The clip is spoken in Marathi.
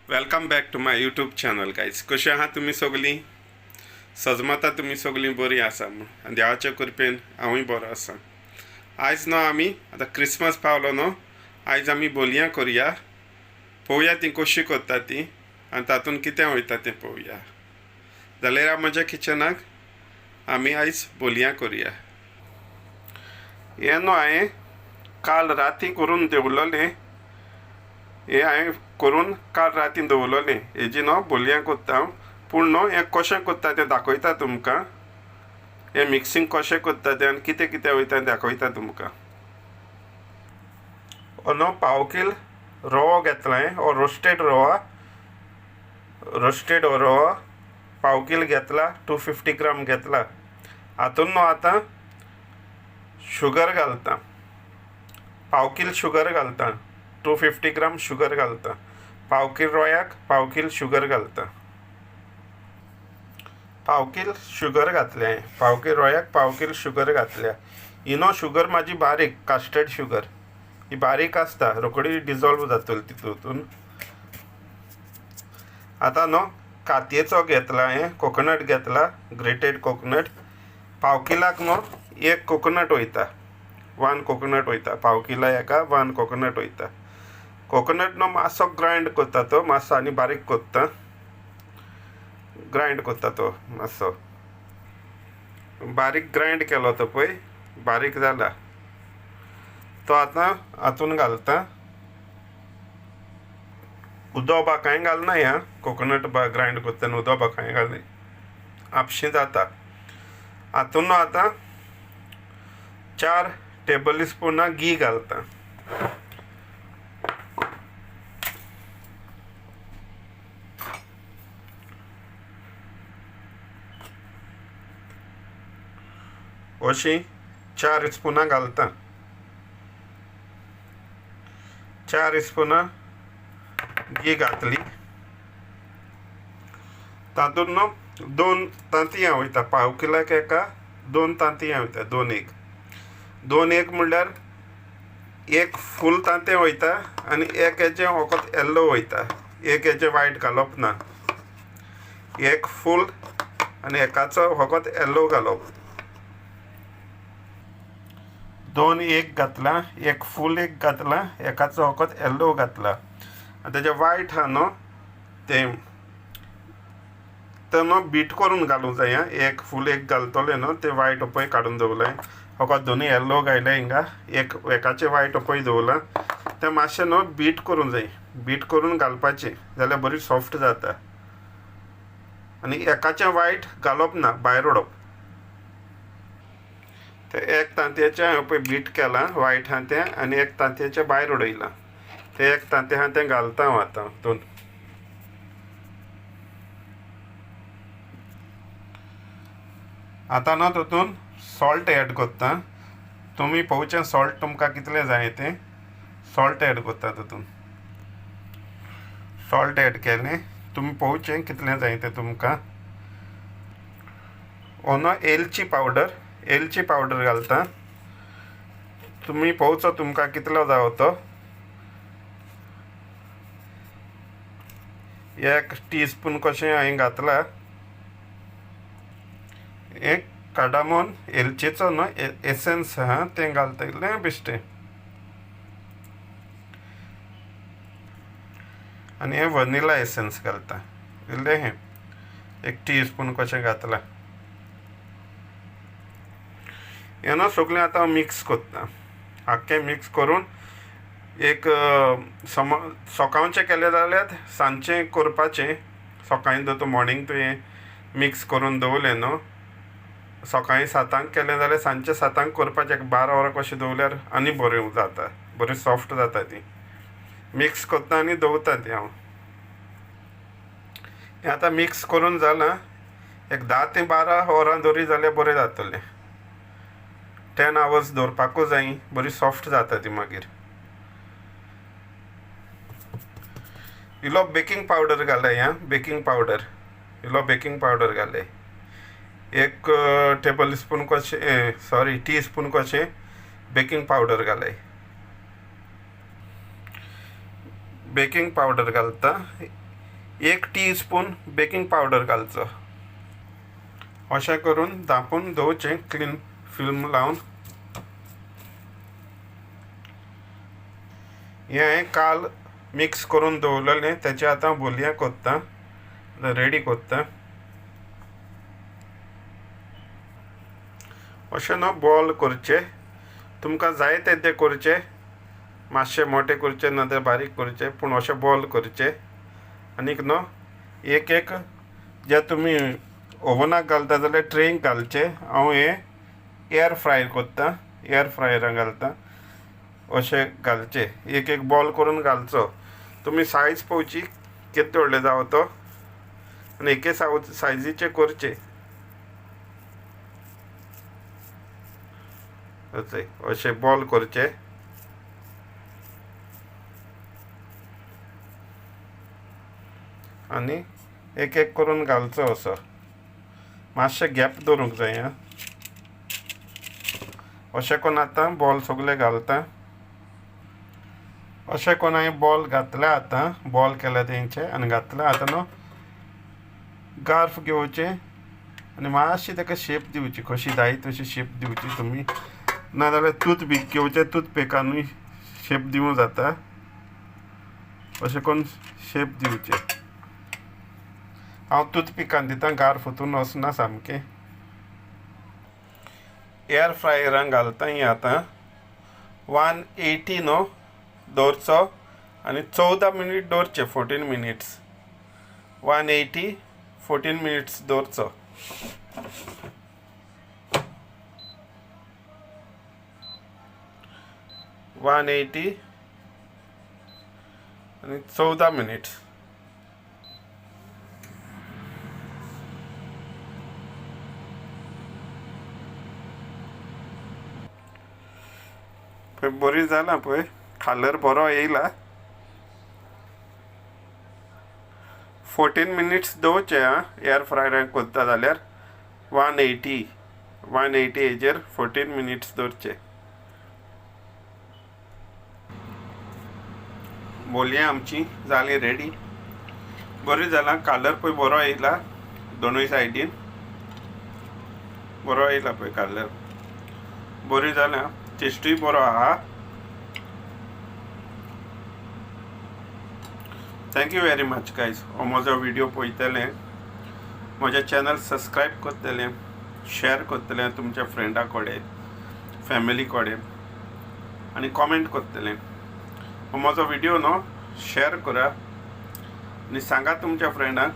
Welcome back to my YouTube channel guys. कशी आहात तुम्ही सगळीं? सजमता तुम्ही सगळीं बरी आसा म्हण देवाच्या कृपेन हांवूय बरो आसा. आयज न्हू आमी आतां क्रिसमस पावलो न्हू, आयज आमी बोलयां करुया. पळोवया ती कशी करता ती आनी तातूंत कितें वयता तें पळोवया. जाल्यार म्हज्या किचनाक आमी आयज बोलयां करुया. हें न्हू हांवें काल राती करून दवरलेलें. हे हांवें करून काल राती दवरलेलें. हेजी न्हू बोलयां करता. पूण न्हू हें कशें करता तें दाखयता तुमकां. हें मिक्सिंग कशें करता तें आनी कितें कितें वयता तें दाखयता तुमकां. हो न्हू पाव कील रवो घेतला हांवें. हो रोस्टेड रवो पाव कील घेतला. 250 ग्राम घेतला. हातूंत न्हू आतां शुगर घालता. पाव कील शुगर घालता. 250 ग्राम शुगर घालता. पाव कील रव्याक पाव कील शुगर घालता. पाव कील शुगर घातल्या हांवें. पाव कील रव्याक पाव कील शुगर घातल्या. ही न्हू शुगर म्हाजी बारीक कास्टर्ड शुगर. ही बारीक आसता, रोखडी डिजॉल्व जातली तितून. आतां न्हू कातयेचो घेतला हांवें. कोकोनट घेतला, ग्रेटेड कोकोनट. पाव किलाक न्हू एक कोकोनट वयता. 1 कोकोनट वयता. पाव किला हेका 1 कोकोनट वयता. कोकोनट न्हू मातसो ग्रायंड करता तो, मातसो आनी बारीक करता. ग्रायंड करता तो मातसो. बारीक ग्रायंड केलो तो पळय, बारीक जाला तो. आतां हातून घालता. उदक बाकाय घालना ह्या कोकोनट ग्रायंड करतना. उदक बाकाय घालना, आपशीं जाता. हातून न्हू आतां 4 टेबल स्पून घी घालता. अशीं 4 स्पुनां घालता. 4 स्पुनां घी घातली. तातूंत न्हू 2 तांतयां वयता. पाव किलाक एका 2 तांतयां वयता. 2 एक म्हणल्यार एक फूल तांतें वयता आनी एक हेजें फकत येल्लो वयता. एक हेजें वायट घालप ना. एक फूल आनी एकाचो फकत येल्लो घालप. 2 एक घातला, एक फूल एक घातला, एकाचो फकत येल्लो घातला. आनी तेजें वायट आहा न्हू तें न्हू बीट करून घालूंक जाय. एक फूल एक घालतले न्हू ते वायट पळय काडून दवरलें. फकत 2 येल्लो घायले हिंगा. एकाचें वायट पळय दवरलां. तें मातशें न्हू बीट करूंक जाय. बीट करून घालपाचें जाल्यार बरी सॉफ्ट जाता. आनी एकाचें वायट घालप ना, भायर उडोवप. ते एक तांतयेचें हांवें पळय बीट केलां वायट आहा तें, आनी एक तांतयेचें भायर उडयलां. तें एक तांतें आहा तें घालता हांव आतां हितून. आतां न्हू तातूंत सॉल्ट एड करता. तुमी पळोवचें सॉल्ट तुमकां कितलें जाय तें. सॉल्ट एड करता तातूंत. सॉल्ट एड केलें. तुमी पळोवचें कितलें जाय तें तुमकां. हो न्हू एलची पावडर घालता. तुमी पळोवचो तुमकां कितलो जावो तो. 1 टीस्पून कशें हांवें घातला. एक कार्डामोन एलचेचो न्हू एसेन्स आहा तें घालता. इल्लें बेश्टें. आनी हें वनिला एसेन्स घालता. इल्लें हें 1 टीस्पून कशें घातला. हें न्हू सगळें आतां मिक्स करता. आख्खें मिक्स करून एक सकाळचें केलें जाल्यार सांजचें करपाचें. सकाळीं जर तूं मॉर्निंग तुवें मिक्स करून दवरलें न्हू, सकाळीं 7 केलें जाल्यार सांजचें 7 करपाचें. 12 वरां कशें दवरल्यार आनी बरें जाता. बरी सॉफ्ट जाता ती. मिक्स करता आनी दवरता ती हांव. हें आतां मिक्स करून जालां. एक 10 ते 12 वरां दवरी जाल्यार बरें जातलें. 10 hours दवरपाकूच जाय. बरी सॉफ्ट जाता ती मागीर. इल्लो बेकिंग पावडर घालय. बेकिंग पावडर घालय. 1 टेबल स्पून कशें टीस्पून कशें बेकिंग पावडर घालय. बेकिंग पावडर घालता. 1 टीस्पून बेकिंग पावडर घालचो. अशें करून धांपून दवरचें क्लीन फिल्म लावन. हें हांवें काल मिक्स करून दवरलेलें, तेचे आतां बोलया कोत्ता, रेडी कोत्ता. अशें न्हू बॉल करचे. तुमकां जाय ते करचे, मातशे मोठे करचे ना ते बारीक करचे, पूण अशें बॉल करचे. आनीक न्हू एक एक जे तुमी ओवनाक घालता जाल्यार ट्रेंक घालचे. हांव हे एअर फ्राय कोत्ता, एअर फ्रायरान घालता. अशें घालचे, एक एक बॉल करून घालचो. तुमी सायज पळोवची कितले व्हडले जावो तो, आनी एके सायजीचे करचे. अशे बॉल करचे. आनी एक एक करून घालचो. असो मातशे गॅप दवरूंक जाय. अशें करून आतां बॉल सगळे घालता. अशें करून हांवें बॉल घातल्या. आतां बॉल केल्या तेंचे आनी घातल्या. आतां न्हू गार्फ घेवचे आनी मातशी ताका शेप दिवची, कशी जाय तशी शेप दिवची तुमी. नाजाल्यार टूथपीक घेवचे, टूथपिकानूय शेप दिवं जाता. अशें करून शेप दिवचे. हांव टूथपिकान दिता, गार्फ हितून वचना सामकें. एअर फ्रायरान घालता. ही आतां 180 न्हू दवरचो आनी 14 मिनीट दवरचे. 14 मिनिट्स 180 14 मिनिट्स दवरचो. (180) आनी 14 मिनिट्स. पळय बरी जाला पळय, कलर बरो येयला. 14 मिनिट्स दवरचे. एअर फ्रायरान करता जाल्यार 180 हेजेर 14 मिनिट्स दवरचे. बोलया आमची जाली रेडी. बरी जाला. कलर पळय बरो येयला, दोनूय सायडीन बरो येयला पळय कलर. बरी जाल्या. टेस्टूय बरो आहा. Thank you very much guys. हो म्हजो व्हिडिओ पळयतले, म्हजें चॅनल सबस्क्रायब करतले, शेअर करतले तुमच्या फ्रेंडा कडेन, फॅमिली कडेन, आनी कॉमेंट करतले. हो म्हजो व्हिडिओ न्हू शेअर करा आनी सांगा तुमच्या फ्रेंडाक